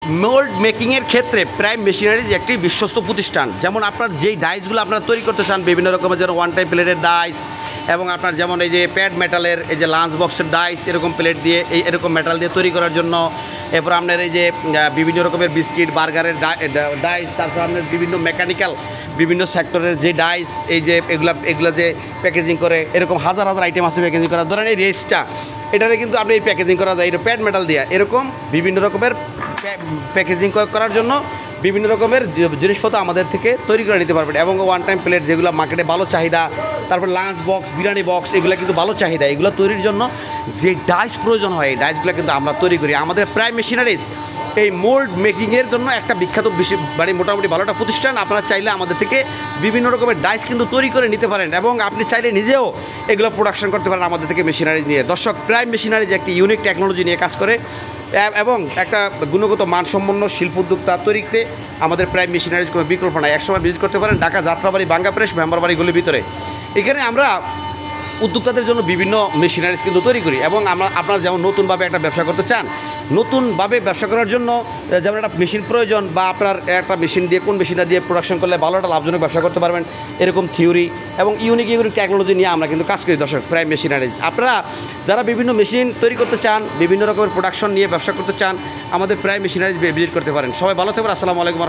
Mould মেকিংয়ের ক্ষেত্রে prime machineries একটি বিশ্বস্ত প্রতিষ্ঠান। যেমন আপনার যেই ডাইসগুলো আপনারা তৈরি করতে চান, বিভিন্ন রকমের যেন ওয়ান টাইম প্লেটের ডাইস, এবং আপনার যেমন এই যে প্যাড মেটালের এই যে লাঞ্চ বক্সের ডাইস, এরকম প্লেট দিয়ে এরকম মেটাল দিয়ে তৈরি করার জন্য, এরপর আপনার এই যে বিভিন্ন রকমের বিস্কিট বার্গারের ডাইস, তারপর আপনার বিভিন্ন মেকানিক্যাল বিভিন্ন সেক্টরের যে ডাইস, এই যে এগুলো যে প্যাকেজিং করে, এরকম হাজার হাজার আইটেম আছে প্যাকেজিং করার। ধরেন এই রেসটা, এটাতে কিন্তু আপনি এই প্যাকেজিং করা যায়, এটা প্যাড মেটাল দিয়ে এরকম বিভিন্ন রকমের প্যাকেজিং করার জন্য বিভিন্ন রকমের জিনিসপত্র আমাদের থেকে তৈরি করে নিতে পারবেন। এবং ওয়ান টাইম প্লেট যেগুলো মার্কেটে ভালো চাহিদা, তারপর লাঞ্চ বক্স, বিরিয়ানি বক্স, এগুলো কিন্তু ভালো চাহিদা। এগুলো তৈরির জন্য যে ডাইস প্রয়োজন হয়, এই ডাইসগুলো কিন্তু আমরা তৈরি করি। আমাদের প্রাইম মেশিনারিজ এই মোল্ড মেকিংয়ের জন্য একটা বিখ্যাত মানে মোটামুটি ভালো একটা প্রতিষ্ঠান। আপনারা চাইলে আমাদের থেকে বিভিন্ন রকমের ডাইস কিন্তু তৈরি করে নিতে পারেন, এবং আপনি চাইলে নিজেও এগুলো প্রোডাকশন করতে পারেন আমাদের থেকে মেশিনারিজ নিয়ে। দর্শক, প্রাইম মেশিনারিজ একটি ইউনিক টেকনোলজি নিয়ে কাজ করে এবং একটা গুণগত মানসম্পন্ন শিল্প উদ্যোক্তা তৈরিতে আমাদের প্রাইম মেশিনারিজ কোনো বিকল্প নাই। একসময় ভিজিট করতে পারেন ঢাকা যাত্রাবাড়ি, বাঙ্গা প্রেস, মেম্বারবাড়িগুলির ভিতরে। এখানে আমরা উদ্যোক্তাদের জন্য বিভিন্ন মেশিনারিজ কিন্তু তৈরি করি। এবং আপনারা যেমন নতুনভাবে একটা ব্যবসা করতে চান, নতুনভাবে ব্যবসা করার জন্য যেমন একটা মেশিন প্রয়োজন, বা আপনার একটা মেশিন দিয়ে কোন মেশিনটা দিয়ে প্রোডাকশন করলে ভালো একটা লাভজনক ব্যবসা করতে পারবেন, এরকম থিওরি এবং ইউনিক টেকনোলজি নিয়ে আমরা কিন্তু কাজ করি। দর্শক, প্রাইম মেশিনারিজ আপনারা যারা বিভিন্ন মেশিন তৈরি করতে চান, বিভিন্ন রকমের প্রোডাকশন নিয়ে ব্যবসা করতে চান, আমাদের প্রাইম মেশিনারিজ ভিজিট করতে পারেন। সবাই ভালো থাকবেন। আসসালামু আলাইকুম।